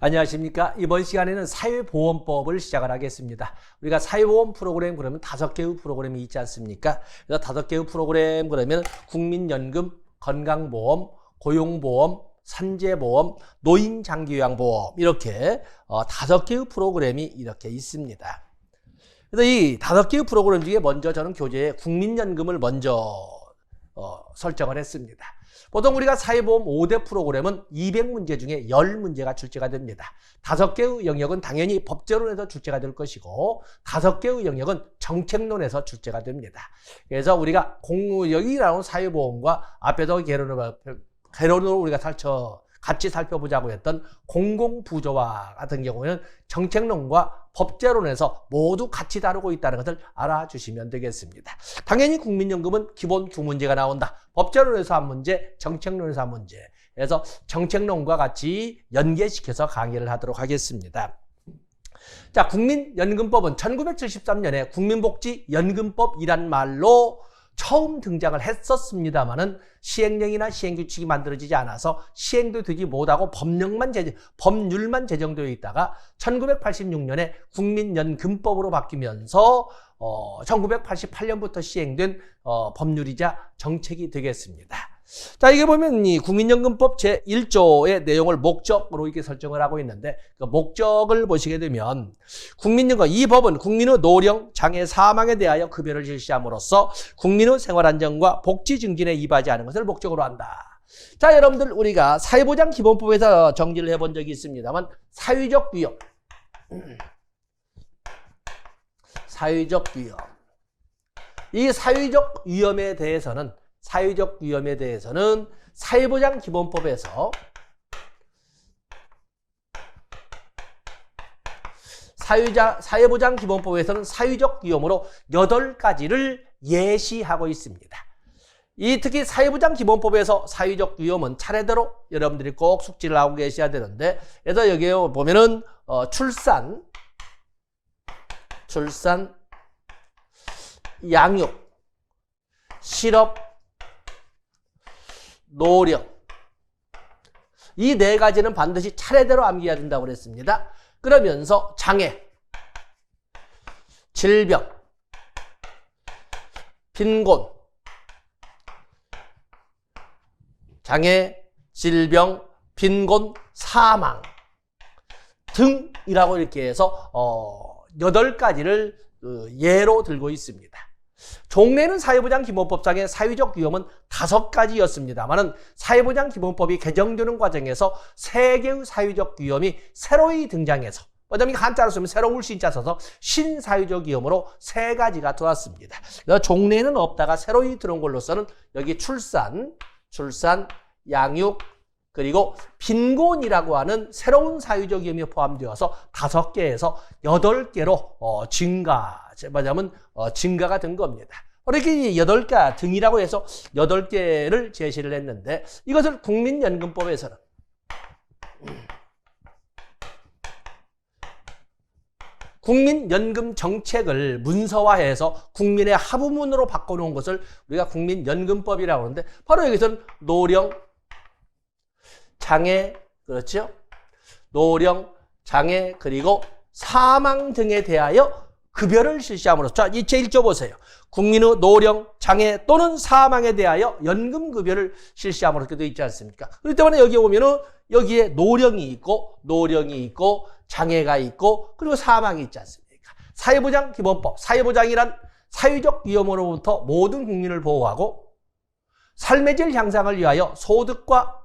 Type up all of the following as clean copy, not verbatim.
안녕하십니까. 이번 시간에는 사회보험법을 시작을 하겠습니다. 우리가 사회보험 프로그램 그러면 5개의 프로그램이 있지 않습니까? 그래서 5개의 프로그램 그러면 국민연금, 건강보험, 고용보험, 산재보험, 노인장기요양보험 이렇게 5개의 프로그램이 이렇게 있습니다. 그래서 이 5개의 프로그램 중에 먼저 저는 교재에 국민연금을 먼저 설정을 했습니다. 보통 우리가 사회보험 5대 프로그램은 200문제 중에 10문제가 출제가 됩니다. 5개의 영역은 당연히 법제론에서 출제가 될 것이고 5개의 영역은 정책론에서 출제가 됩니다. 그래서 우리가 여기 나온 사회보험과 앞에서 개론으로 우리가 같이 살펴보자고 했던 공공부조화 같은 경우에는 정책론과 법제론에서 모두 같이 다루고 있다는 것을 알아주시면 되겠습니다. 당연히 국민연금은 기본 2문제가 나온다. 법제론에서 한 문제, 정책론에서 한 문제. 그래서 정책론과 같이 연계시켜서 강의를 하도록 하겠습니다. 자, 국민연금법은 1973년에 국민복지연금법이란 말로 처음 등장을 했었습니다만은 시행령이나 시행규칙이 만들어지지 않아서 시행도 되지 못하고 법률만 제정되어 있다가 1986년에 국민연금법으로 바뀌면서 1988년부터 시행된 법률이자 정책이 되겠습니다. 자, 이게 보면 이 국민연금법 제1조의 내용을 목적으로 이렇게 설정을 하고 있는데 그 목적을 보시게 되면 국민연금 이 법은 국민의 노령, 장애, 사망에 대하여 급여를 실시함으로써 국민의 생활안정과 복지 증진에 이바지 하는 것을 목적으로 한다. 자, 여러분들 우리가 사회보장기본법에서 정리를 해본 적이 있습니다만 사회적 위험, 이 사회적 위험에 대해서는 사회보장기본법에서 사회보장기본법에서는 사회적 위험으로 8가지를 예시하고 있습니다. 특히 사회보장기본법에서 사회적 위험은 차례대로 여러분들이 꼭 숙지를 하고 계셔야 되는데, 그래서 여기에 보면은 출산, 양육, 실업, 노령, 이 4가지는 반드시 차례대로 암기해야 된다고 그랬습니다. 그러면서 장애, 질병, 빈곤, 사망 등이라고 이렇게 해서 8가지를 예로 들고 있습니다. 종래는 사회보장기본법상의 사회적 위험은 5가지였습니다만은 사회보장기본법이 개정되는 과정에서 3개의 사회적 위험이 새로이 등장해서, 왜냐하면 한자로 쓰면 새로울 신자 써서 신사회적 위험으로 3가지가 들어왔습니다. 종래는 없다가 새로이 들어온 걸로서는 여기 출산, 양육, 그리고 빈곤이라고 하는 새로운 사회적 위험이 포함되어서 5개에서 8개로 증가가 된 겁니다. 이렇게 8개 등이라고 해서 8개를 제시를 했는데, 이것을 국민연금법에서는 국민연금 정책을 문서화해서 국민의 하부문으로 바꿔놓은 것을 우리가 국민연금법이라고 하는데, 바로 여기서는 노령, 장애, 그렇죠? 노령, 장애, 그리고 사망 등에 대하여 급여를 실시함으로써, 자, 이 제1조 보세요. 국민의 노령, 장애 또는 사망에 대하여 연금급여를 실시함으로 이렇게 되어 있지 않습니까? 그렇기 때문에 여기 보면은 여기에 노령이 있고, 장애가 있고, 그리고 사망이 있지 않습니까? 사회보장기본법, 사회보장이란 사회적 위험으로부터 모든 국민을 보호하고 삶의 질 향상을 위하여 소득과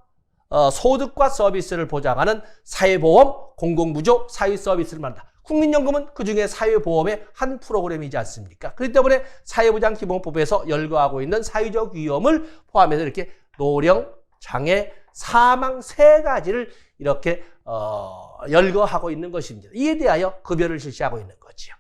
서비스를 보장하는 사회보험, 공공부조, 사회서비스를 말한다. 국민연금은 그중에 사회보험의 한 프로그램이지 않습니까? 그렇기 때문에 사회보장기본법에서 열거하고 있는 사회적 위험을 포함해서 이렇게 노령, 장애, 사망 3가지를 이렇게 열거하고 있는 것입니다. 이에 대하여 급여를 실시하고 있는 거지요.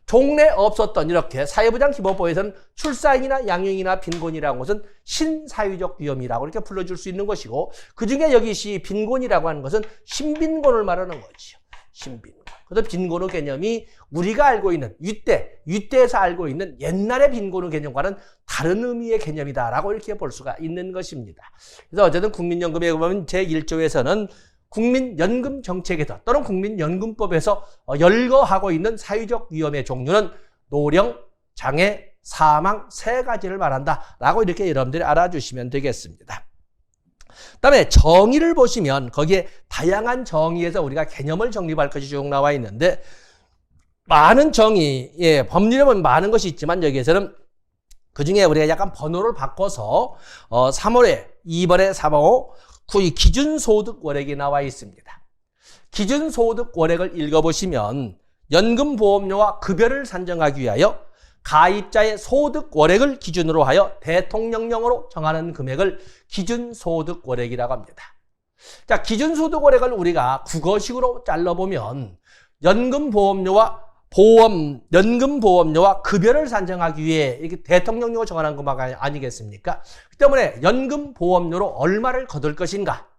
종래 없었던 이렇게 사회보장기본법에서는 출산이나 양육이나 빈곤이라는 것은 신사회적 위험이라고 이렇게 불러줄 수 있는 것이고, 그중에 여기 빈곤이라고 하는 것은 신빈곤을 말하는 거지요. 신빈곤. 그래서 빈곤의 개념이 우리가 알고 있는 윗대에서 알고 있는 옛날의 빈곤의 개념과는 다른 의미의 개념이다라고 이렇게 볼 수가 있는 것입니다. 그래서 어쨌든 국민연금에 보면 제1조에서는 국민연금정책에서 또는 국민연금법에서 열거하고 있는 사회적 위험의 종류는 노령, 장애, 사망 세 가지를 말한다라고 이렇게 여러분들이 알아주시면 되겠습니다. 그다음에 정의를 보시면 거기에 다양한 정의에서 우리가 개념을 정립할 것이 쭉 나와 있는데 많은 정의, 법률에 보면 많은 것이 있지만 여기에서는 그중에 우리가 약간 번호를 바꿔서 3월에 2번에 3호 기준소득월액이 나와 있습니다. 기준소득월액을 읽어보시면 연금보험료와 급여를 산정하기 위하여 가입자의 소득월액을 기준으로 하여 대통령령으로 정하는 금액을 기준소득월액이라고 합니다. 자, 기준소득월액을 우리가 국어식으로 잘라보면 연금보험료와 급여를 산정하기 위해 이렇게 대통령령으로 정하는 것만 아니겠습니까? 그 때문에 연금보험료로 얼마를 거둘 것인가?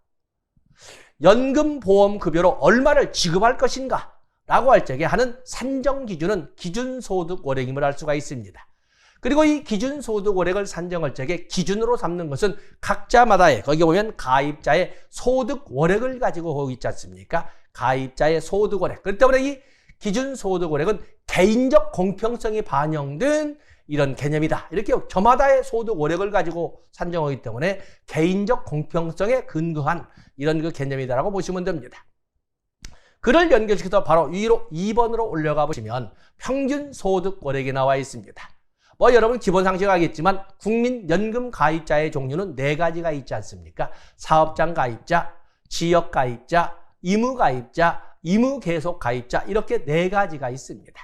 연금보험급여로 얼마를 지급할 것인가? 라고 할 적에 하는 산정 기준은 기준소득월액임을 알 수가 있습니다. 그리고 이 기준소득월액을 산정할 적에 기준으로 삼는 것은 각자마다의, 거기 보면 가입자의 소득월액을 가지고 거기 있지 않습니까? 가입자의 소득월액. 그렇기 때문에 이 기준소득월액은 개인적 공평성이 반영된 이런 개념이다. 이렇게 저마다의 소득월액을 가지고 산정하기 때문에 개인적 공평성에 근거한 이런 그 개념이다라고 보시면 됩니다. 그를 연결시켜서 바로 위로 2번으로 올려가 보시면 평균소득월액이 나와 있습니다. 여러분 기본 상식 알겠지만 국민연금 가입자의 종류는 4가지가 있지 않습니까? 사업장 가입자, 지역 가입자, 의무 가입자, 의무 계속 가입자 이렇게 4가지가 있습니다.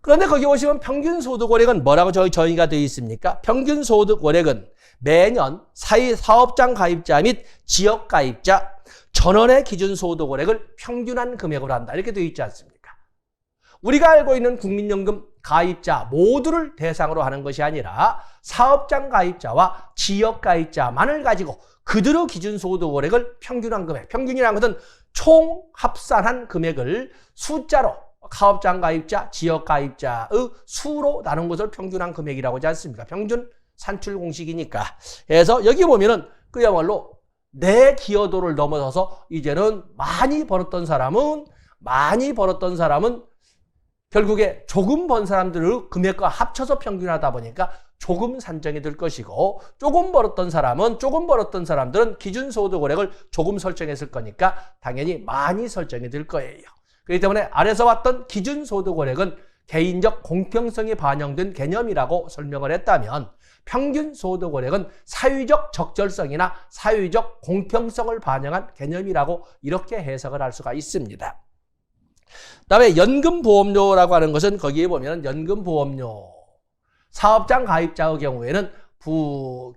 그런데 거기 보시면 평균소득월액은 뭐라고 정의가 되어 있습니까? 평균소득월액은 매년 사업장 가입자 및 지역 가입자 전원의 기준소득월액을 평균한 금액으로 한다. 이렇게 되어 있지 않습니까? 우리가 알고 있는 국민연금 가입자 모두를 대상으로 하는 것이 아니라 사업장 가입자와 지역 가입자만을 가지고 그대로 기준소득월액을 평균한 금액, 평균이라는 것은 총 합산한 금액을 숫자로 사업장 가입자, 지역 가입자의 수로 나눈 것을 평균한 금액이라고 하지 않습니까? 평균 산출 공식이니까. 그래서 여기 보면은 그야말로 내 기여도를 넘어서서 이제는 많이 벌었던 사람은 결국에 조금 번 사람들의 금액과 합쳐서 평균하다 보니까 조금 산정이 될 것이고 조금 벌었던 사람들은 기준소득월액을 조금 설정했을 거니까 당연히 많이 설정이 될 거예요. 그렇기 때문에 아래서 왔던 기준소득월액은 개인적 공평성이 반영된 개념이라고 설명을 했다면 평균소득월액은 사회적 적절성이나 사회적 공평성을 반영한 개념이라고 이렇게 해석을 할 수가 있습니다. 그다음에 연금보험료라고 하는 것은 거기에 보면 연금보험료 사업장 가입자의 경우에는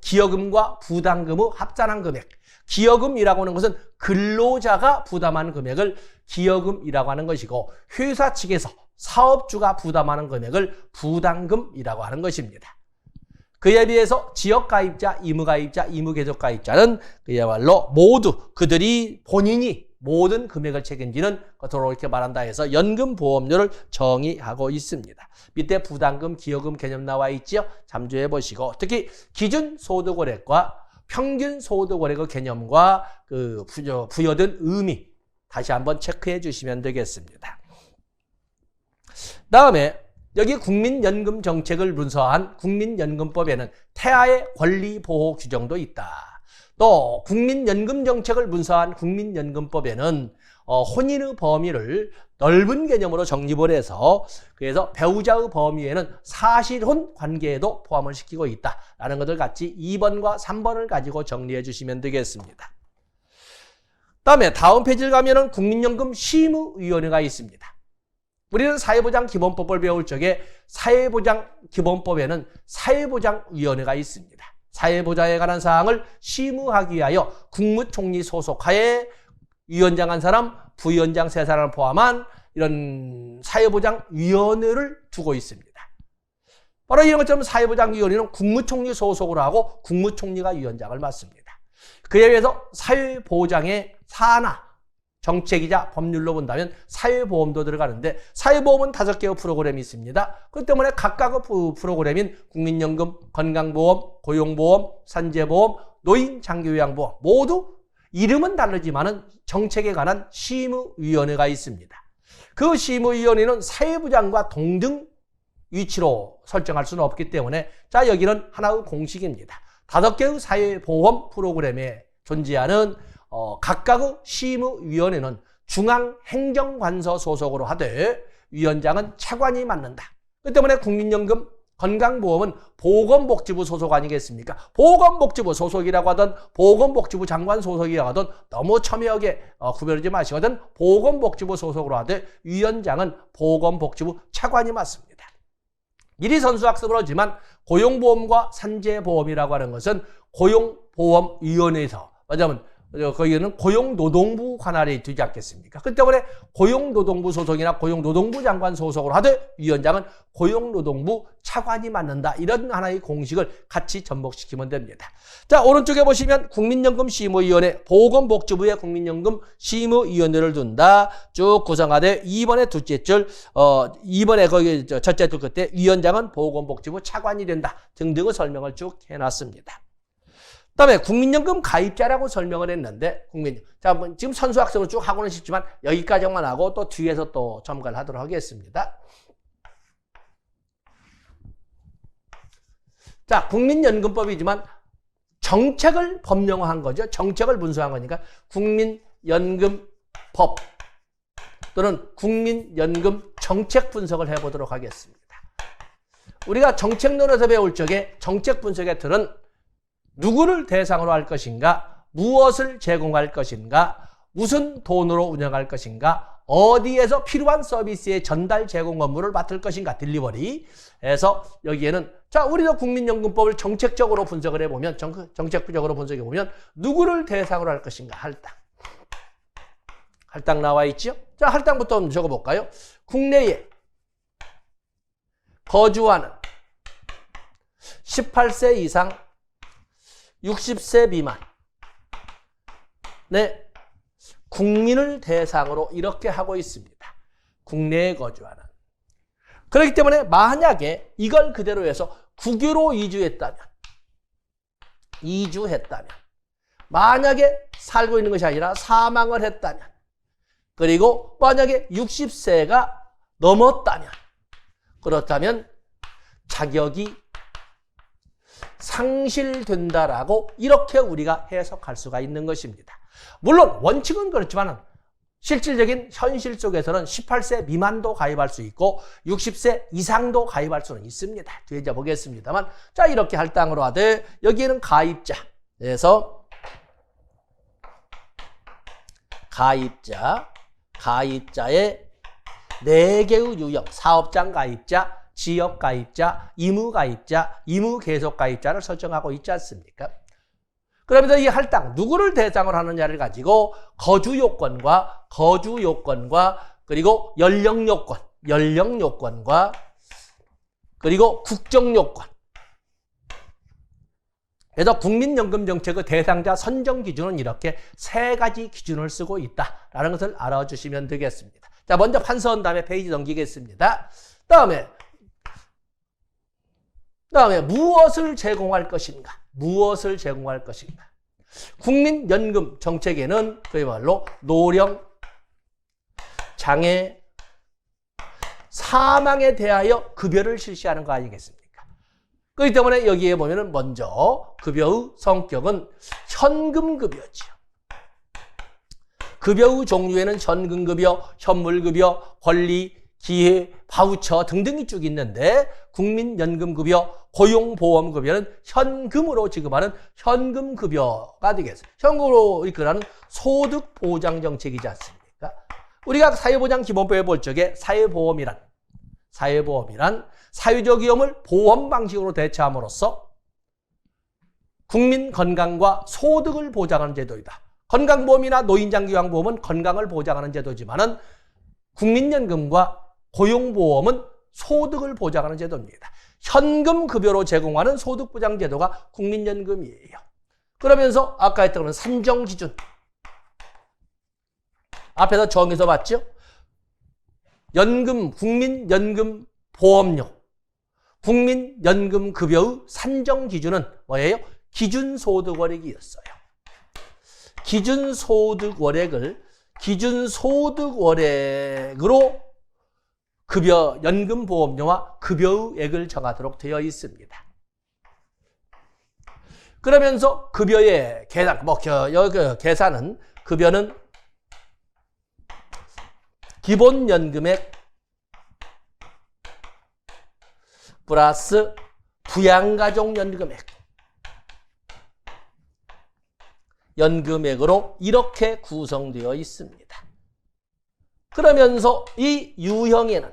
기여금과 부담금의 합산한 금액, 기여금이라고 하는 것은 근로자가 부담하는 금액을 기여금이라고 하는 것이고 회사 측에서 사업주가 부담하는 금액을 부담금이라고 하는 것입니다. 그에 비해서 지역가입자, 의무가입자, 의무계속가입자는 그야말로 모두 그들이 본인이 모든 금액을 책임지는 것으로 이렇게 말한다 해서 연금보험료를 정의하고 있습니다. 밑에 부담금, 기여금 개념 나와 있죠? 참조해 보시고 특히 기준소득월액과 평균소득월액의 개념과 그 부여된 의미 다시 한번 체크해 주시면 되겠습니다. 다음에 여기 국민연금 정책을 문서한 국민연금법에는 태아의 권리 보호 규정도 있다. 또 국민연금 정책을 문서한 국민연금법에는 혼인의 범위를 넓은 개념으로 정립을 해서 그래서 배우자의 범위에는 사실혼 관계에도 포함을 시키고 있다라는 것을 같이 2번과 3번을 가지고 정리해 주시면 되겠습니다. 그다음에 다음 페이지를 가면은 국민연금 심의위원회가 있습니다. 우리는 사회보장기본법을 배울 적에 사회보장기본법에는 사회보장위원회가 있습니다. 사회보장에 관한 사항을 심의하기 위하여 국무총리 소속하에 위원장 한 사람, 부위원장 3사람을 포함한 이런 사회보장위원회를 두고 있습니다. 바로 이런 것처럼 사회보장위원회는 국무총리 소속으로 하고 국무총리가 위원장을 맡습니다. 그에 의해서 사회보장의 산하, 정책이자 법률로 본다면 사회보험도 들어가는데 사회보험은 5개의 프로그램이 있습니다. 그렇기 때문에 각각의 프로그램인 국민연금, 건강보험, 고용보험, 산재보험, 노인 장기요양보험 모두 이름은 다르지만은 정책에 관한 심의위원회가 있습니다. 그 심의위원회는 사회부장과 동등 위치로 설정할 수는 없기 때문에 자 여기는 하나의 공식입니다. 5개의 사회보험 프로그램에 존재하는 각각의 심의위원회는 중앙행정관서 소속으로 하되 위원장은 차관이 맡는다. 그 때문에 국민연금 건강보험은 보건복지부 소속 아니겠습니까? 보건복지부 소속이라고 하든 보건복지부 장관 소속이라고 하든 너무 첨예하게 구별하지 마시거든 보건복지부 소속으로 하되 위원장은 보건복지부 차관이 맡습니다. 미리 선수학습을 하지만 고용보험과 산재보험이라고 하는 것은 고용보험위원회에서 왜냐하면 거기는 고용노동부 관할이 되지 않겠습니까? 그 때문에 고용노동부 소속이나 고용노동부 장관 소속으로 하되 위원장은 고용노동부 차관이 맡는다. 이런 하나의 공식을 같이 접목시키면 됩니다. 자, 오른쪽에 보시면 국민연금 심의위원회, 보건복지부의 국민연금 심의위원회를 둔다. 쭉 구성하되 2번의 둘째 줄, 2번의 거기 첫째 줄 끝에 위원장은 보건복지부 차관이 된다. 등등의 설명을 쭉 해놨습니다. 그다음에 국민연금 가입자라고 설명을 했는데 자, 지금 선수학습으로 쭉 하고는 싶지만 여기까지만 하고 또 뒤에서 또 첨가를 하도록 하겠습니다. 자, 국민연금법이지만 정책을 법령화한 거죠. 정책을 문서한 거니까 국민연금법 또는 국민연금 정책 분석을 해보도록 하겠습니다. 우리가 정책론에서 배울 적에 정책 분석의 틀은 누구를 대상으로 할 것인가, 무엇을 제공할 것인가, 무슨 돈으로 운영할 것인가, 어디에서 필요한 서비스의 전달 제공 업무를 맡을 것인가, 딜리버리. 해서 여기에는 자, 우리도 국민연금법을 정책적으로 분석을 해보면, 정책적으로 분석해보면 누구를 대상으로 할 것인가, 할당. 할당 나와 있죠? 자, 할당부터 한번 적어볼까요? 국내에 거주하는 18세 이상 60세 미만 네, 국민을 대상으로 이렇게 하고 있습니다. 국내에 거주하는. 그렇기 때문에 만약에 이걸 그대로 해서 국유로 이주했다면 만약에 살고 있는 것이 아니라 사망을 했다면 그리고 만약에 60세가 넘었다면 그렇다면 자격이 상실된다라고 이렇게 우리가 해석할 수가 있는 것입니다. 물론 원칙은 그렇지만 실질적인 현실 속에서는 18세 미만도 가입할 수 있고 60세 이상도 가입할 수는 있습니다. 뒤에 이제 보겠습니다만 자 이렇게 할당으로 하되 여기에는 가입자 그래서 가입자의 4개의 유형 사업장 가입자 지역 가입자, 의무 가입자, 의무 계속 가입자를 설정하고 있지 않습니까? 그러면서 이 할당, 누구를 대상으로 하느냐를 가지고 거주 요건과 그리고 연령 요건과 그리고 국적 요건. 그래서 국민연금 정책의 대상자 선정 기준은 이렇게 3가지 기준을 쓰고 있다라는 것을 알아주시면 되겠습니다. 자, 먼저 판서한 다음에 페이지 넘기겠습니다. 다음에 무엇을 제공할 것인가? 국민연금 정책에는 그야말로 노령, 장애, 사망에 대하여 급여를 실시하는 거 아니겠습니까? 그렇기 때문에 여기에 보면은 먼저 급여의 성격은 현금급여지요. 급여의 종류에는 현금급여, 현물급여, 권리, 기회, 바우처 등등이 쭉 있는데 국민연금급여, 고용보험급여는 현금으로 지급하는 현금급여가 되겠습니다. 현금으로 이끌어가는 소득보장정책이지 않습니까? 우리가 사회보장기본법에 볼 적에 사회보험이란 사회적 위험을 보험 방식으로 대처함으로써 국민 건강과 소득을 보장하는 제도이다. 건강보험이나 노인장기요양보험은 건강을 보장하는 제도지만은 국민연금과 고용보험은 소득을 보장하는 제도입니다. 현금급여로 제공하는 소득보장제도가 국민연금이에요. 그러면서 아까 했던 건 산정기준. 앞에서 정해서 봤죠? 국민연금보험료, 국민연금급여의 산정기준은 뭐예요? 기준소득원액이었어요. 기준소득 월액으로 급여, 연금보험료와 급여액을 정하도록 되어 있습니다. 그러면서 급여의 계산, 계산은, 급여는 기본연금액 플러스 부양가족연금액, 연금액으로 이렇게 구성되어 있습니다. 그러면서 이 유형에는,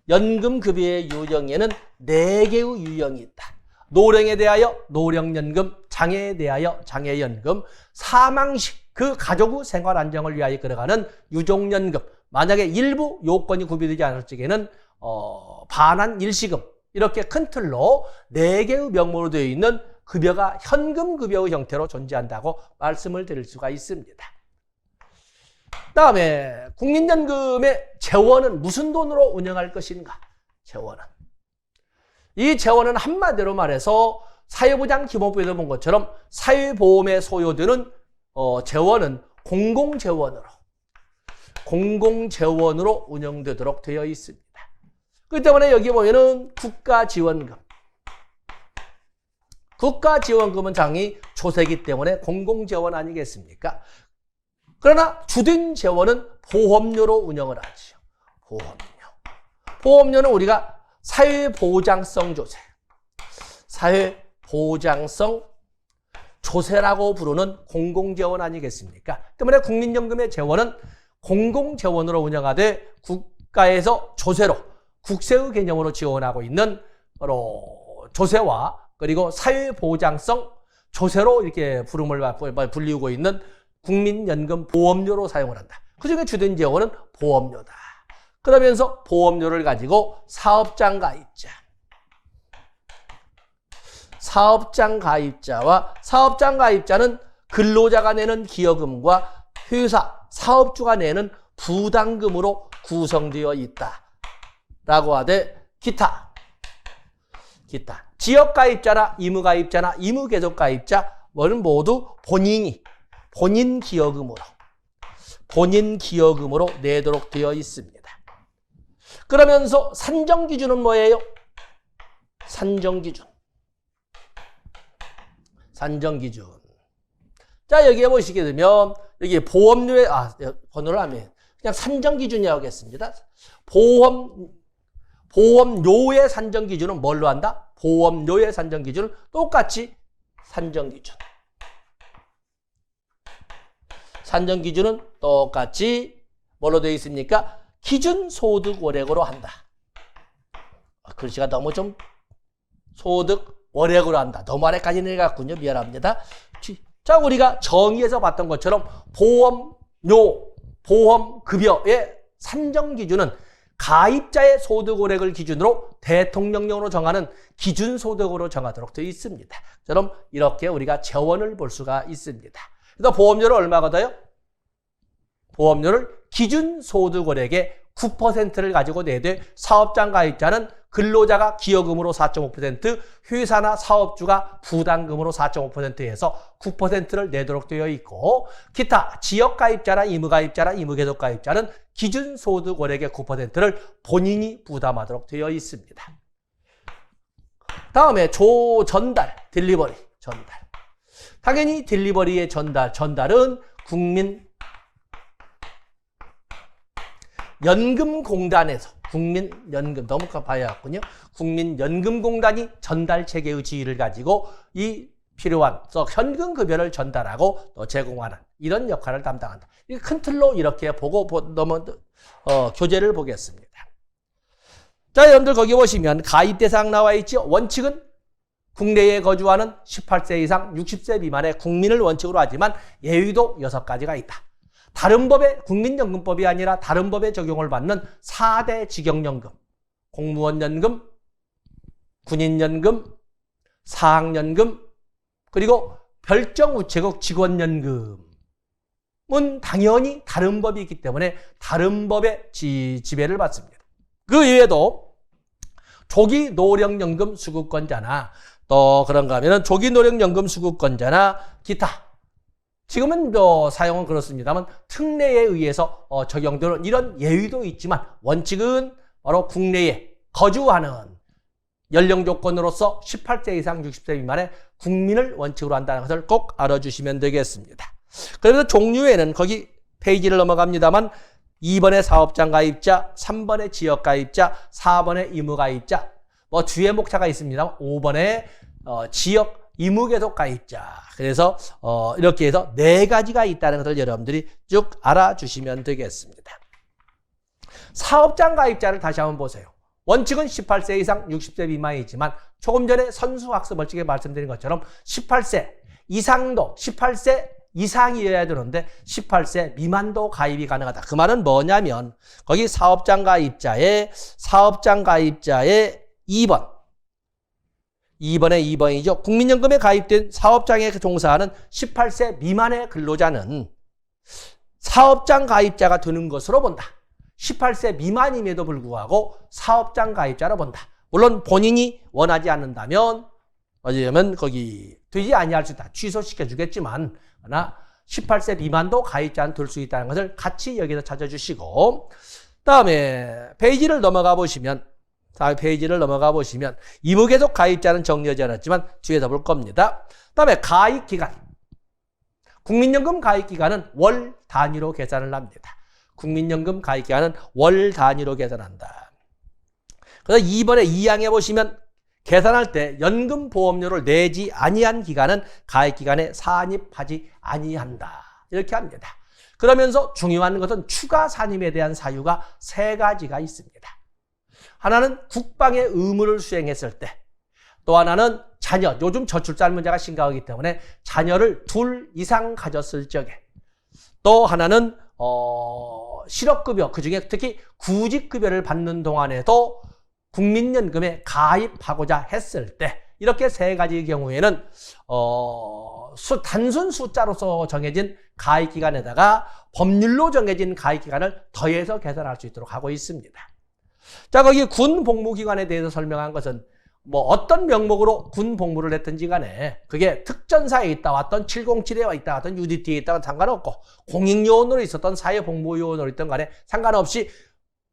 연금급여의 유형에는 4개의 유형이 있다. 노령에 대하여 노령연금, 장애에 대하여 장애연금, 사망 시 그 가족의 생활 안정을 위하여 끌어가는 유족연금, 만약에 일부 요건이 구비되지 않을 적에는 반환 일시금, 이렇게 큰 틀로 4개의 명목으로 되어 있는 급여가 현금급여의 형태로 존재한다고 말씀을 드릴 수가 있습니다. 다음에 국민연금의 재원은 무슨 돈으로 운영할 것인가? 재원은, 이 재원은 한마디로 말해서 사회보장기본법에서 본 것처럼 사회보험에 소요되는 재원은 공공재원으로 운영되도록 되어 있습니다. 그렇기 때문에 여기 보면은 국가지원금은 장이 조세기 때문에 공공재원 아니겠습니까? 그러나 주된 재원은 보험료로 운영을 하죠. 보험료는 우리가 사회보장성 조세라고 부르는 공공재원 아니겠습니까? 때문에 국민연금의 재원은 공공재원으로 운영하되 국가에서 조세로, 국세의 개념으로 지원하고 있는 조세와 그리고 사회보장성 조세로 이렇게 불리우고 있는 국민연금 보험료로 사용을 한다. 그중에 주된 재원은 보험료다. 그러면서 보험료를 가지고 사업장 가입자는 근로자가 내는 기여금과 회사, 사업주가 내는 부담금으로 구성되어 있다라고 하되, 기타 지역가입자나 의무가입자나 의무계속가입자는 모두 본인 기여금으로 내도록 되어 있습니다. 그러면서 산정기준은 뭐예요? 산정기준. 자, 여기에 보시게 되면, 여기 보험료에, 번호를 하면, 그냥 산정기준이라고 하겠습니다. 보험료의 산정기준은 뭘로 한다? 보험료의 산정기준은 똑같이 산정기준은 똑같이 뭘로 되어 있습니까? 기준소득월액으로 한다. 글씨가 너무 좀 소득월액으로 한다. 너무 아래까지 내려갔군요. 미안합니다. 자, 우리가 정의에서 봤던 것처럼 보험급여의 산정기준은 가입자의 소득월액을 기준으로 대통령령으로 정하는 기준소득으로 정하도록 되어 있습니다. 그럼 이렇게 우리가 재원을 볼 수가 있습니다. 그래서 보험료를 얼마 걷어요? 보험료를 기준소득월액의 9%를 가지고 내되, 사업장 가입자는 근로자가 기여금으로 4.5%, 회사나 사업주가 부담금으로 4.5%에서 9%를 내도록 되어 있고, 기타 지역가입자나 의무가입자나 의무계속가입자는 기준소득월액의 9%를 본인이 부담하도록 되어 있습니다. 다음에 딜리버리. 당연히 딜리버리의 전달은 국민연금공단에서, 국민연금, 너무 봐야겠군요. 국민연금공단이 전달체계의 지위를 가지고 이 필요한 현금급여를 전달하고 또 제공하는 이런 역할을 담당한다. 큰 틀로 이렇게 보고 교재를 보겠습니다. 자, 여러분들 거기 보시면 가입 대상 나와 있죠. 원칙은 국내에 거주하는 18세 이상 60세 미만의 국민을 원칙으로 하지만 예외도 6가지가 있다. 다른 법의 국민연금법이 아니라 다른 법에 적용을 받는 4대 직영연금, 공무원연금, 군인연금, 사학연금, 그리고 별정우체국 직원연금은 당연히 다른 법이 있기 때문에 다른 법의 지배를 받습니다. 그 이외에도 조기 노령연금 수급권자나 또 그런가 하면 조기 노령연금 수급권자나 기타 지금은 사용은 그렇습니다만 특례에 의해서 적용되는 이런 예외도 있지만 원칙은 바로 국내에 거주하는 연령 조건으로서 18세 이상 60세 미만의 국민을 원칙으로 한다는 것을 꼭 알아주시면 되겠습니다. 그래서 종류에는 거기 페이지를 넘어갑니다만 2번의 사업장 가입자, 3번의 지역 가입자, 4번의 의무 가입자, 뭐 뒤에 목차가 있습니다. 5번의 지역 의무계속 가입자. 그래서 이렇게 해서 4가지가 있다는 것을 여러분들이 쭉 알아주시면 되겠습니다. 사업장 가입자를 다시 한번 보세요. 원칙은 18세 이상 60세 미만이지만 조금 전에 선수학습벌칙에 말씀드린 것처럼 18세 이상도 18세 이상이어야 되는데 18세 미만도 가입이 가능하다. 그 말은 뭐냐면 거기 사업장 가입자의 2번의 2번이죠. 국민연금에 가입된 사업장에 종사하는 18세 미만의 근로자는 사업장 가입자가 되는 것으로 본다. 18세 미만임에도 불구하고 사업장 가입자로 본다. 물론 본인이 원하지 않는다면 어쩌면 거기 되지 아니할 수 있다. 취소시켜 주겠지만 그러나 18세 미만도 가입자는 될 수 있다는 것을 같이 여기서 찾아주시고 다음에 페이지를 넘어가 보시면 의무계속 가입자는 정리하지 않았지만 뒤에서 볼 겁니다. 다음에 가입기간. 국민연금 가입기간은 월 단위로 계산을 합니다. 국민연금 가입기간은 월 단위로 계산한다. 그래서 2번에 2항에 보시면 계산할 때 연금보험료를 내지 아니한 기간은 가입기간에 산입하지 아니한다. 이렇게 합니다. 그러면서 중요한 것은 추가 산입에 대한 사유가 3가지가 있습니다. 하나는 국방의 의무를 수행했을 때, 또 하나는 자녀, 요즘 저출산 문제가 심각하기 때문에 자녀를 2 이상 가졌을 적에, 또 하나는 실업급여, 그중에 특히 구직급여를 받는 동안에도 국민연금에 가입하고자 했을 때 이렇게 3가지의 경우에는 단순 숫자로서 정해진 가입기간에다가 법률로 정해진 가입기간을 더해서 계산할 수 있도록 하고 있습니다. 자, 거기 군 복무기간에 대해서 설명한 것은 뭐 어떤 명목으로 군 복무를 했든지 간에 그게 특전사에 있다 왔던 707에 있다 왔던 UDT에 있다가 상관없고 공익요원으로 있었던 사회복무요원으로 있던 간에 상관없이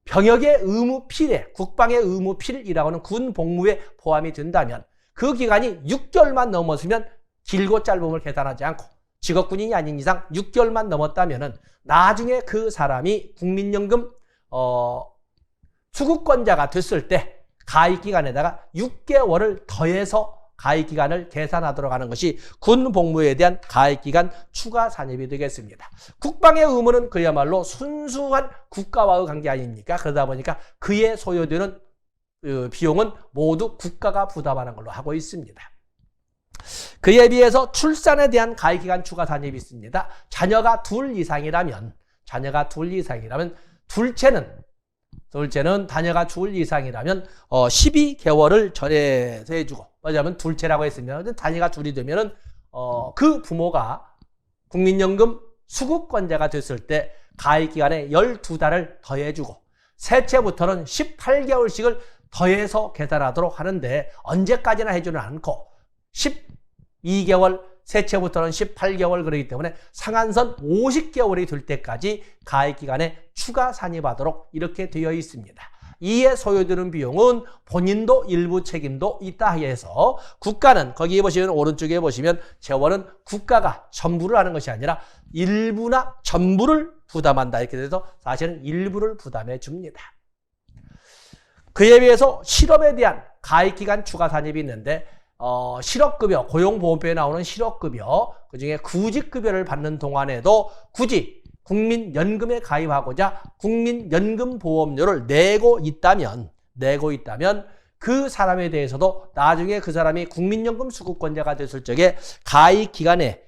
병역의 의무 필에 국방의 의무 필이라고 하는 군 복무에 포함이 된다면 그 기간이 6개월만 넘었으면 길고 짧음을 계산하지 않고 직업군인이 아닌 이상 6개월만 넘었다면은 나중에 그 사람이 국민연금 수급권자가 됐을 때 가입기간에다가 6개월을 더해서 가입기간을 계산하도록 하는 것이 군 복무에 대한 가입기간 추가 산입이 되겠습니다. 국방의 의무는 그야말로 순수한 국가와의 관계 아닙니까? 그러다 보니까 그에 소요되는 비용은 모두 국가가 부담하는 걸로 하고 있습니다. 그에 비해서 출산에 대한 가입기간 추가 산입이 있습니다. 자녀가 2 이상이라면 둘째는 자녀가 2 이상이라면 12개월을 전해서 해주고, 왜냐하면 둘째라고 했으면 자녀가 2이 되면은 그 부모가 국민연금 수급권자가 됐을 때 가입기간에 12달을 더해주고 셋째부터는 18개월씩을 더해서 계산하도록 하는데 언제까지나 해주는 않고 12개월, 셋째부터는 18개월 그러기 때문에 상한선 50개월이 될 때까지 가입기간에 추가 산입하도록 이렇게 되어 있습니다. 이에 소요되는 비용은 본인도 일부 책임도 있다 해서 국가는 거기에 보시면 오른쪽에 보시면 재원은 국가가 전부를 하는 것이 아니라 일부나 전부를 부담한다. 이렇게 돼서 사실은 일부를 부담해 줍니다. 그에 비해서 실업에 대한 가입기간 추가 산입이 있는데 실업급여, 고용보험법에 나오는 실업급여, 그중에 구직급여를 받는 동안에도 굳이 국민연금에 가입하고자 국민연금보험료를 내고 있다면 그 사람에 대해서도 나중에 그 사람이 국민연금 수급권자가 됐을 적에 가입기간에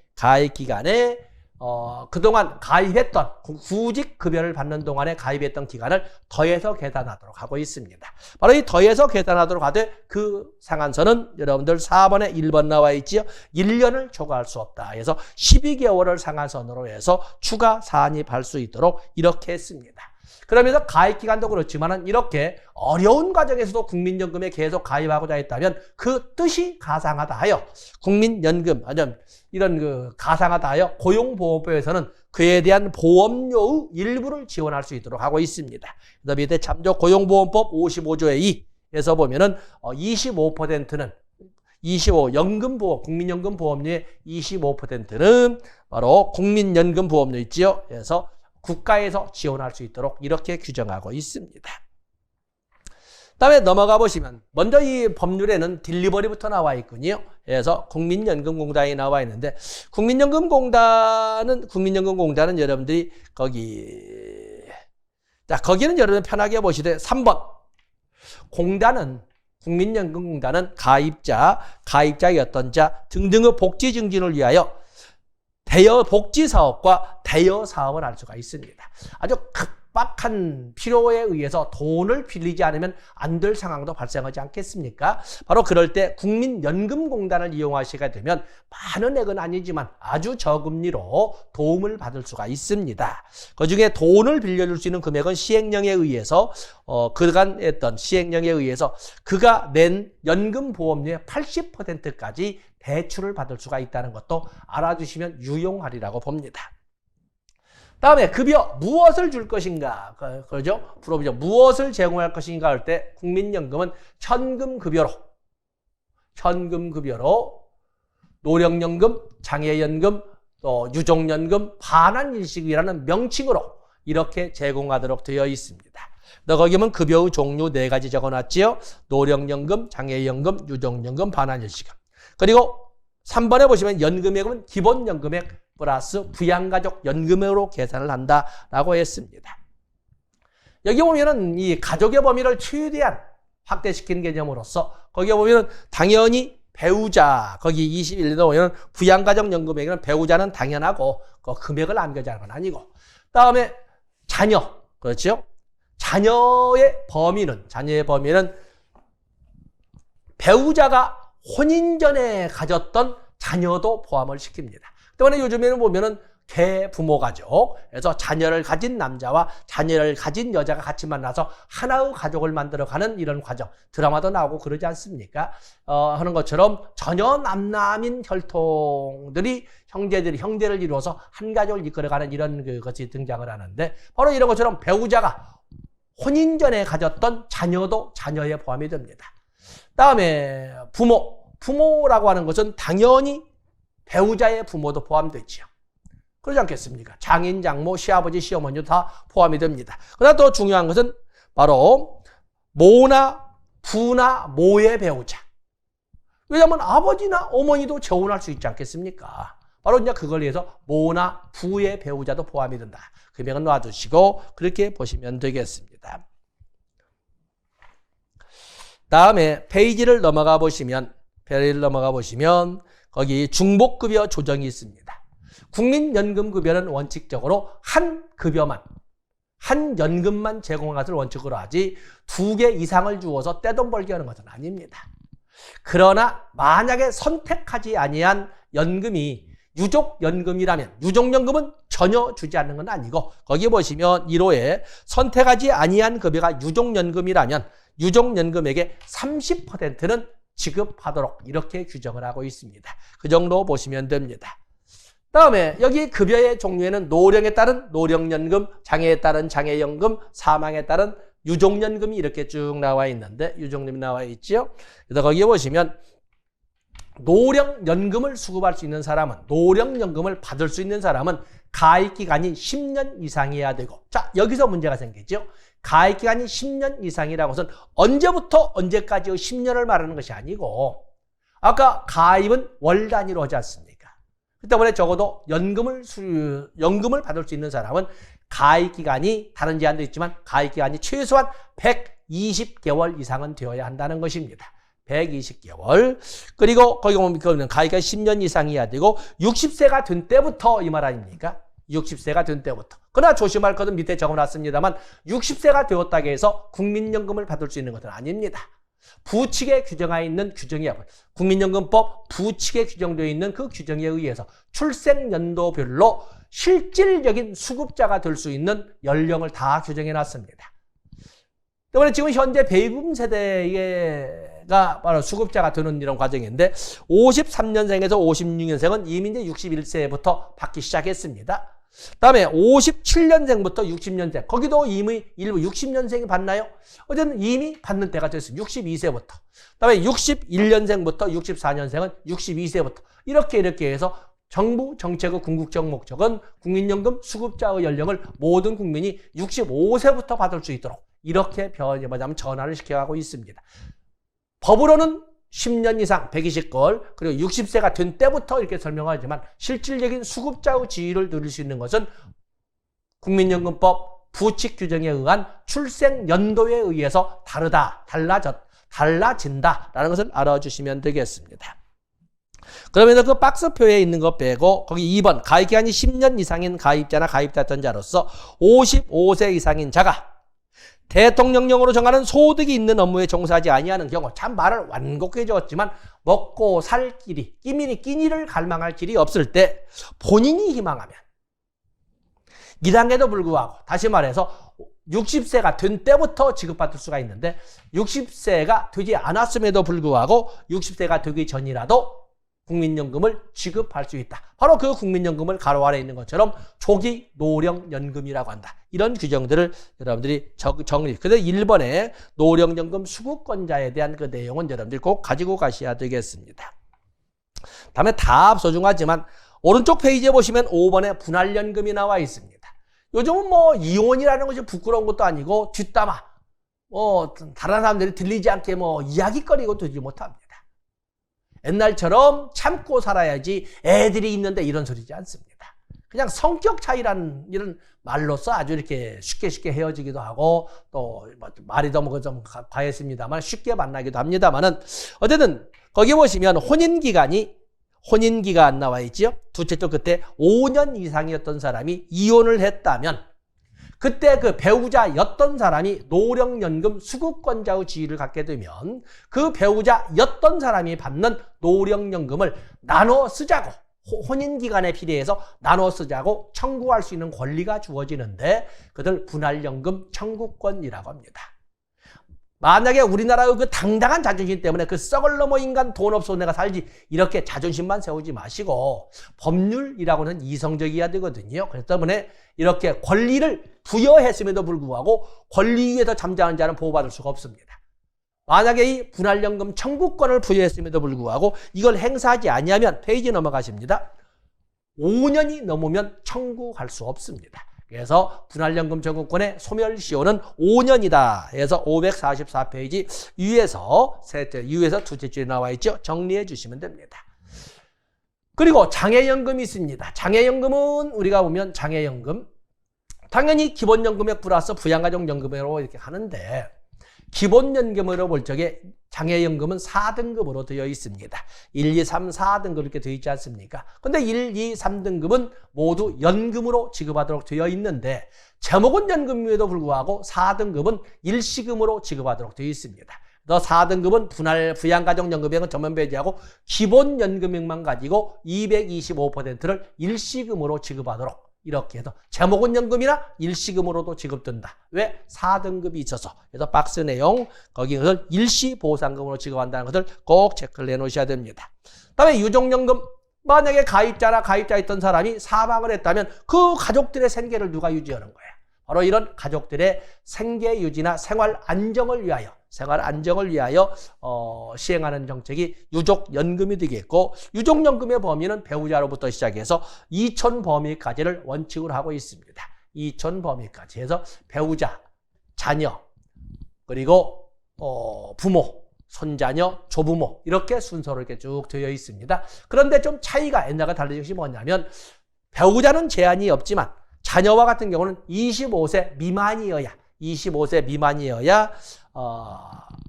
그동안 가입했던 구직급여를 받는 동안에 가입했던 기간을 더해서 계산하도록 하고 있습니다. 바로 이 더해서 계산하도록 하되 그 상한선은 여러분들 4번에 1번 나와 있지요. 1년을 초과할 수 없다. 그래서 12개월을 상한선으로 해서 추가 산입할 수 있도록 이렇게 했습니다. 그러면서 가입기간도 그렇지만은 이렇게 어려운 과정에서도 국민연금에 계속 가입하고자 했다면 그 뜻이 가상하다 하여 국민연금, 아니면 이런 그 가상하다 하여 고용보험법에서는 그에 대한 보험료의 일부를 지원할 수 있도록 하고 있습니다. 그다음 밑에 참조 고용보험법 55조의 2에서 보면은 25%는 25 연금보험, 국민연금보험료의 25%는 바로 국민연금보험료 있지요. 그래서 국가에서 지원할 수 있도록 이렇게 규정하고 있습니다. 다음에 넘어가 보시면 먼저 이 법률에는 딜리버리부터 나와 있군요. 그래서 국민연금공단이 나와 있는데 국민연금공단은 여러분들이 거기는 여러분 편하게 보시되 3번 국민연금공단은 가입자의 어떤 자 등등의 복지 증진을 위하여 대여 복지 사업과 대여 사업을 할 수가 있습니다. 아주 급박한 필요에 의해서 돈을 빌리지 않으면 안 될 상황도 발생하지 않겠습니까? 바로 그럴 때 국민연금공단을 이용하시게 되면 많은 액은 아니지만 아주 저금리로 도움을 받을 수가 있습니다. 그중에 돈을 빌려줄 수 있는 금액은 시행령에 의해서 그가 낸 연금보험료의 80%까지 대출을 받을 수가 있다는 것도 알아주시면 유용하리라고 봅니다. 다음에 급여 무엇을 줄 것인가? 그러죠? 물어보죠. 무엇을 제공할 것인가 할 때 국민연금은 현금급여로 노령연금, 장애연금, 또 유족연금, 반환일식이라는 명칭으로 이렇게 제공하도록 되어 있습니다. 거기 보면 급여의 종류 4가지 적어놨지요. 노령연금, 장애연금, 유족연금, 반환일식금. 그리고 3번에 보시면 연금액은 기본연금액 플러스 부양가족 연금으로 계산을 한다라고 했습니다. 여기 보면은 이 가족의 범위를 최대한 확대시킨 개념으로서 거기에 보면은 당연히 배우자, 거기 21년도 보면 부양가족 연금액은 배우자는 당연하고 그 금액을 남겨자는 건 아니고, 다음에 자녀, 그렇죠? 자녀의 범위는 배우자가 혼인 전에 가졌던 자녀도 포함을 시킵니다. 때문에 요즘에는 보면은 계부모 가족, 그래서 자녀를 가진 남자와 자녀를 가진 여자가 같이 만나서 하나의 가족을 만들어가는 이런 과정, 드라마도 나오고 그러지 않습니까? 하는 것처럼 전혀 남남인 혈통들이 형제를 이루어서 한 가족을 이끌어가는 이런 것이 등장을 하는데, 바로 이런 것처럼 배우자가 혼인 전에 가졌던 자녀도 자녀에 포함이 됩니다. 다음에 부모라고 하는 것은 당연히 배우자의 부모도 포함되지요. 그러지 않겠습니까? 장인, 장모, 시아버지, 시어머니도 다 포함이 됩니다. 그러나 더 중요한 것은 바로 모나 부나 모의 배우자. 왜냐하면 아버지나 어머니도 재혼할 수 있지 않겠습니까? 바로 이제 그걸 위해서 모나 부의 배우자도 포함이 된다. 금액은 놔두시고 그렇게 보시면 되겠습니다. 다음에 페이지를 넘어가 보시면 거기 중복급여 조정이 있습니다. 국민연금급여는 원칙적으로 한 연금만 제공하는 것을 원칙으로 하지 2개 이상을 주어서 떼돈 벌기 하는 것은 아닙니다. 그러나 만약에 선택하지 아니한 연금이 유족연금이라면, 유족연금은 전혀 주지 않는 건 아니고, 거기 보시면 1호에 선택하지 아니한 급여가 유족연금이라면 유족연금액의 30%는 지급하도록 이렇게 규정을 하고 있습니다. 그 정도 보시면 됩니다. 다음에 여기 급여의 종류에는 노령에 따른 노령연금, 장애에 따른 장애연금, 사망에 따른 유족연금이 이렇게 쭉 나와 있는데, 유족연금이 나와 있죠. 그래서 거기에 보시면 노령연금을 수급할 수 있는 사람은, 노령연금을 받을 수 있는 사람은 가입기간이 10년 이상이어야 되고, 자, 여기서 문제가 생기죠. 가입기간이 10년 이상이라고 해서 언제부터 언제까지의 10년을 말하는 것이 아니고, 아까 가입은 월 단위로 하지 않습니까? 그 때문에 적어도 연금을 받을 수 있는 사람은 가입기간이, 다른 제한도 있지만 가입기간이 최소한 120개월 이상은 되어야 한다는 것입니다. 120개월. 그리고 거기 보면 가입기간이 10년 이상이어야 되고 60세가 된 때부터 이 말 아닙니까? 60세가 된 때부터. 그러나 조심할 것은 밑에 적어놨습니다만 60세가 되었다고 해서 국민연금을 받을 수 있는 것은 아닙니다. 부칙에 규정하여 있는 규정이야. 국민연금법 부칙에 규정되어 있는 그 규정에 의해서 출생연도별로 실질적인 수급자가 될 수 있는 연령을 다 규정해 놨습니다. 때문에 지금 현재 베이비붐 세대가 바로 수급자가 되는 이런 과정인데 53년생에서 56년생은 이미 이제 61세부터 받기 시작했습니다. 다음에 57년생부터 60년생, 거기도 이미 일부 60년생이 받나요? 어쨌든 이미 받는 때가 됐습니다. 62세부터. 다음에 61년생부터 64년생은 62세부터. 이렇게 해서 정부 정책의 궁극적 목적은 국민연금 수급자의 연령을 모든 국민이 65세부터 받을 수 있도록 이렇게 전환을 시켜가고 있습니다. 법으로는 10년 이상 120개월 그리고 60세가 된 때부터 이렇게 설명하지만 실질적인 수급자의 지위를 누릴 수 있는 것은 국민연금법 부칙 규정에 의한 출생 연도에 의해서 달라진다라는 것을 알아주시면 되겠습니다. 그러면서 그 박스표에 있는 거 빼고 거기 2번 가입기간이 10년 이상인 가입자나 가입됐던 자로서 55세 이상인 자가 대통령령으로 정하는 소득이 있는 업무에 종사하지 아니하는 경우, 참 말을 완곡해 줬지만 먹고 살 길이, 끼니를 갈망할 길이 없을 때 본인이 희망하면 2단계도 불구하고 다시 말해서 60세가 된 때부터 지급받을 수가 있는데 60세가 되지 않았음에도 불구하고 60세가 되기 전이라도 국민연금을 지급할 수 있다. 바로 그 국민연금을 가로 아래에 있는 것처럼 조기 노령연금이라고 한다. 이런 규정들을 여러분들이 정리. 그래서 1번에 노령연금 수급권자에 대한 그 내용은 여러분들이 꼭 가지고 가셔야 되겠습니다. 다음에 다 소중하지만 오른쪽 페이지에 보시면 5번에 분할연금이 나와 있습니다. 요즘은 뭐 이혼이라는 것이 부끄러운 것도 아니고 뒷담화, 다른 사람들이 들리지 않게 이야기거리고 되지 못합니다. 옛날처럼 참고 살아야지 애들이 있는데 이런 소리지 않습니다. 그냥 성격 차이라는 이런 말로써 아주 이렇게 쉽게 헤어지기도 하고 또 말이 너무 좀 과했습니다만 쉽게 만나기도 합니다만은 어쨌든 거기 보시면 혼인기간 나와 있지요. 둘째 쪽 그때 5년 이상이었던 사람이 이혼을 했다면 그때 그 배우자였던 사람이 노령연금 수급권자의 지위를 갖게 되면 그 배우자였던 사람이 받는 노령연금을 나눠 쓰자고 혼인기간에 비례해서 나눠 쓰자고 청구할 수 있는 권리가 주어지는데 그들 분할연금 청구권이라고 합니다. 만약에 우리나라의 그 당당한 자존심 때문에 그 썩을 넘어 인간 돈 없어 내가 살지 이렇게 자존심만 세우지 마시고 법률이라고는 이성적이어야 되거든요. 그렇기 때문에 이렇게 권리를 부여했음에도 불구하고 권리 위에서 잠자는 자는 보호받을 수가 없습니다. 만약에 이 분할연금 청구권을 부여했음에도 불구하고 이걸 행사하지 아니하면 페이지 넘어가십니다. 5년이 넘으면 청구할 수 없습니다. 그래서 분할연금 청구권의 소멸시효는 5년이다. 해서 544페이지 위에서 두째 줄에 나와 있죠. 정리해 주시면 됩니다. 그리고 장애연금이 있습니다. 장애연금은 우리가 보면 장애연금 당연히 기본연금에 플러스 부양가족연금으로 이렇게 하는데 기본연금으로 볼 적에 장애연금은 4등급으로 되어 있습니다. 1, 2, 3, 4등급 이렇게 되어 있지 않습니까? 근데 1, 2, 3등급은 모두 연금으로 지급하도록 되어 있는데 제목은 연금임에도 불구하고 4등급은 일시금으로 지급하도록 되어 있습니다. 더 4등급은 부양가족연금액은 전면 배제하고 기본연금액만 가지고 225%를 일시금으로 지급하도록 이렇게 해서 제목은 연금이나 일시금으로도 지급된다. 왜? 4등급이 있어서. 그래서 박스 내용 거기를 일시보상금으로 지급한다는 것을 꼭 체크를 내놓으셔야 됩니다. 다음에 유족연금. 만약에 가입자나 가입자였던 사람이 사망을 했다면 그 가족들의 생계를 누가 유지하는 거야? 바로 이런 가족들의 생계 유지나 생활 안정을 위하여 시행하는 정책이 유족연금이 되겠고 유족연금의 범위는 배우자로부터 시작해서 이촌 범위까지를 원칙으로 하고 있습니다. 이촌 범위까지 해서 배우자, 자녀, 그리고 부모, 손자녀, 조부모 이렇게 순서로 이렇게 쭉 되어 있습니다. 그런데 좀 차이가 옛날과 다른 것이 뭐냐면 배우자는 제한이 없지만 자녀와 같은 경우는 25세 미만이어야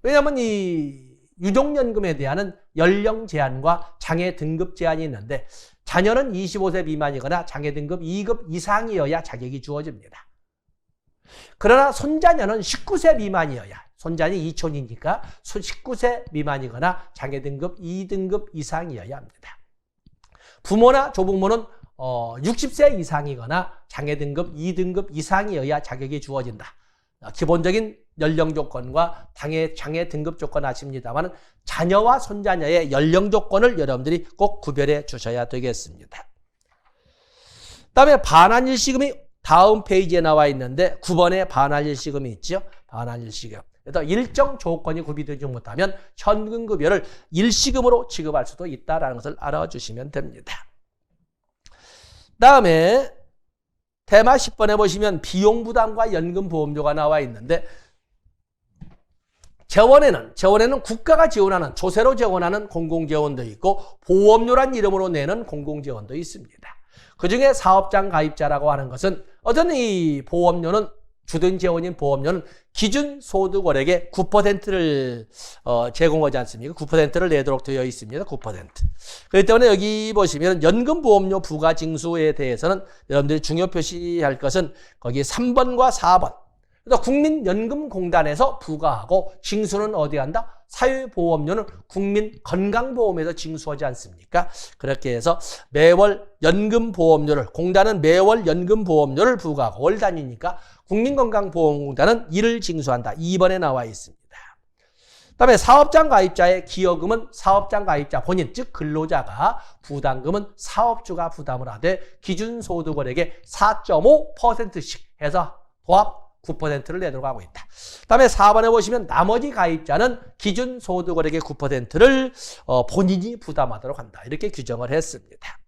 왜냐하면 이 유족연금에 대한 연령 제한과 장애 등급 제한이 있는데 자녀는 25세 미만이거나 장애 등급 2급 이상이어야 자격이 주어집니다. 그러나 손자녀는 19세 미만이어야 손자녀 2촌이니까 19세 미만이거나 장애 등급 2등급 이상이어야 합니다. 부모나 조부모는 60세 이상이거나 장애 등급 2등급 이상이어야 자격이 주어진다. 기본적인 연령 조건과 장애 등급 조건 아십니다만 자녀와 손자녀의 연령 조건을 여러분들이 꼭 구별해 주셔야 되겠습니다. 그다음에 반환일시금이 다음 페이지에 나와 있는데 9번에 반환일시금이 있죠. 반환일시금. 그래서 일정 조건이 구비되지 못하면 현금급여를 일시금으로 지급할 수도 있다는 것을 알아주시면 됩니다. 다음에 테마 10번에 보시면 비용부담과 연금보험료가 나와 있는데 재원에는 국가가 지원하는 조세로 지원하는 공공재원도 있고 보험료란 이름으로 내는 공공재원도 있습니다. 그중에 사업장 가입자라고 하는 것은 어떤 이 보험료는 주된 재원인 보험료는 기준소득월액의 9%를 제공하지 않습니까? 9%를 내도록 되어 있습니다. 9%. 그렇기 때문에 여기 보시면 연금보험료 부가징수에 대해서는 여러분들이 중요 표시할 것은 거기 3번과 4번. 그래서 국민연금공단에서 부과하고 징수는 어디 한다? 사회보험료는 국민건강보험에서 징수하지 않습니까? 그렇게 해서 매월 연금보험료를 공단은 매월 연금보험료를 부과하고 월 단위니까 국민건강보험공단은 이를 징수한다. 2번에 나와 있습니다. 그다음에 사업장 가입자의 기여금은 사업장 가입자 본인 즉 근로자가 부담금은 사업주가 부담을 하되 기준소득월액의 4.5%씩 해서 도합 9%를 내도록 하고 있다. 다음에 4번에 보시면 나머지 가입자는 기준소득월액의 9%를 본인이 부담하도록 한다. 이렇게 규정을 했습니다.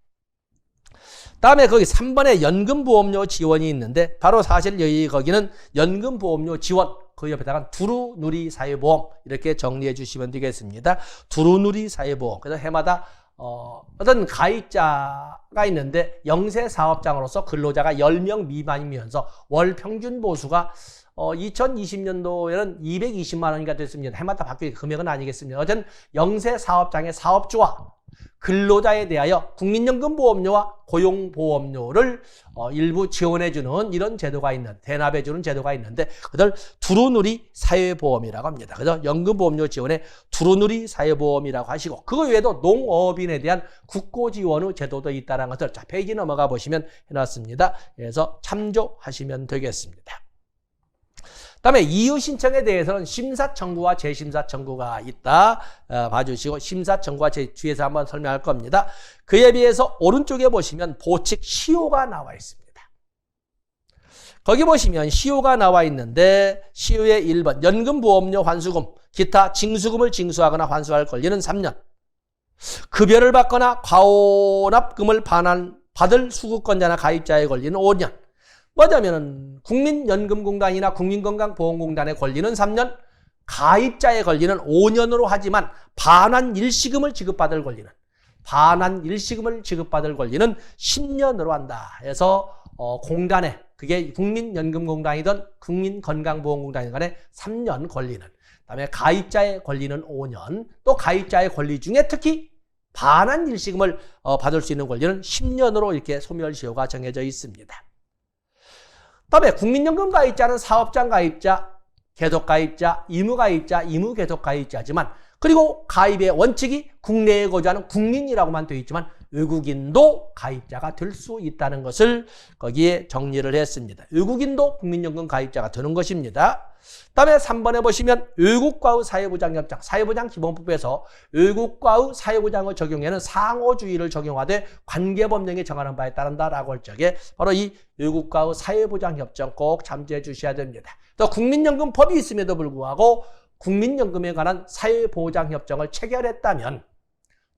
다음에 거기 3번에 연금보험료 지원이 있는데 바로 사실 거기는 연금보험료 지원 그 옆에다가 두루누리 사회보험 이렇게 정리해 주시면 되겠습니다. 두루누리 사회보험. 그래서 해마다 어떤 가입자가 있는데 영세 사업장으로서 근로자가 10명 미만이면서 월 평균 보수가 2020년도에는 220만 원이가 됐습니다. 해마다 바뀌는 금액은 아니겠습니다. 어쨌든 영세 사업장의 사업주와 근로자에 대하여 국민연금보험료와 고용보험료를 일부 지원해주는 이런 제도가 대납해주는 제도가 있는데 그걸 두루누리 사회보험이라고 합니다. 그래서 연금보험료 지원에 두루누리 사회보험이라고 하시고 그거 외에도 농업인에 대한 국고지원의 제도도 있다는 것을 자 페이지 넘어가 보시면 해놨습니다. 그래서 참조하시면 되겠습니다. 그다음에 이유 신청에 대해서는 심사 청구와 재심사 청구가 있다. 봐주시고 심사 청구와 뒤에서 한번 설명할 겁니다. 그에 비해서 오른쪽에 보시면 보칙 시효가 나와 있습니다. 거기 보시면 시효가 나와 있는데 시효의 1번 연금보험료 환수금 기타 징수금을 징수하거나 환수할 권리는 3년 급여를 받거나 과호납금을 받을 수급권자나 가입자의 권리는 5년 뭐냐면은 국민연금공단이나 국민건강보험공단의 권리는 3년, 가입자의 권리는 5년으로 하지만 반환 일시금을 지급받을 권리는 10년으로 한다. 해서 공단에 그게 국민연금공단이든 국민건강보험공단이든 간에 3년 권리는 그다음에 가입자의 권리는 5년 또 가입자의 권리 중에 특히 반환 일시금을 받을 수 있는 권리는 10년으로 이렇게 소멸시효가 정해져 있습니다. 그다음에 국민연금 가입자는 사업장 가입자, 계속 가입자, 의무 가입자, 의무 계속 가입자지만 그리고 가입의 원칙이 국내에 거주하는 국민이라고만 되어 있지만 외국인도 가입자가 될 수 있다는 것을 거기에 정리를 했습니다. 외국인도 국민연금 가입자가 되는 것입니다. 그다음에 3번에 보시면 외국과의 사회보장협정, 사회보장기본법에서 외국과의 사회보장을 적용에는 상호주의를 적용하되 관계법령이 정하는 바에 따른다라고 할 적에 바로 이 외국과의 사회보장협정 꼭 참조해 주셔야 됩니다. 또 국민연금법이 있음에도 불구하고 국민연금에 관한 사회보장협정을 체결했다면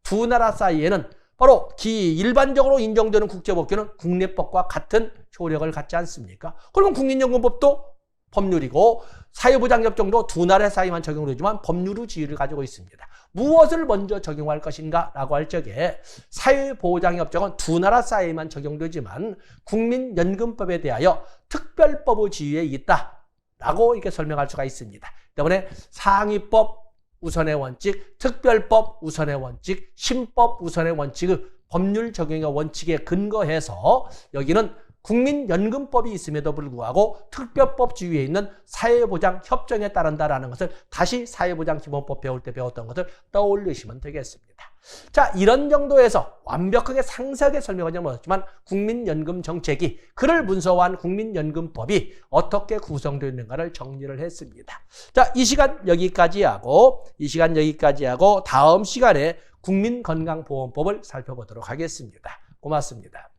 두 나라 사이에는 바로 일반적으로 인정되는 국제법규는 국내법과 같은 효력을 갖지 않습니까? 그러면 국민연금법도 법률이고 사회보장협정도 두 나라 사이만 적용되지만 법률의 지위를 가지고 있습니다. 무엇을 먼저 적용할 것인가 라고 할 적에 사회보장협정은 두 나라 사이만 적용되지만 국민연금법에 대하여 특별법의 지위에 있다 라고 이렇게 설명할 수가 있습니다. 때문에 상위법 우선의 원칙, 특별법 우선의 원칙, 신법 우선의 원칙의 법률 적용의 원칙에 근거해서 여기는 국민연금법이 있음에도 불구하고 특별법 주위에 있는 사회보장협정에 따른다라는 것을 다시 사회보장기본법 배울 때 배웠던 것을 떠올리시면 되겠습니다. 자, 이런 정도에서 완벽하게 상세하게 설명하지 못했지만 국민연금 정책이 그를 문서화한 국민연금법이 어떻게 구성되어 있는가를 정리를 했습니다. 자, 이 시간 여기까지 하고 다음 시간에 국민건강보험법을 살펴보도록 하겠습니다. 고맙습니다.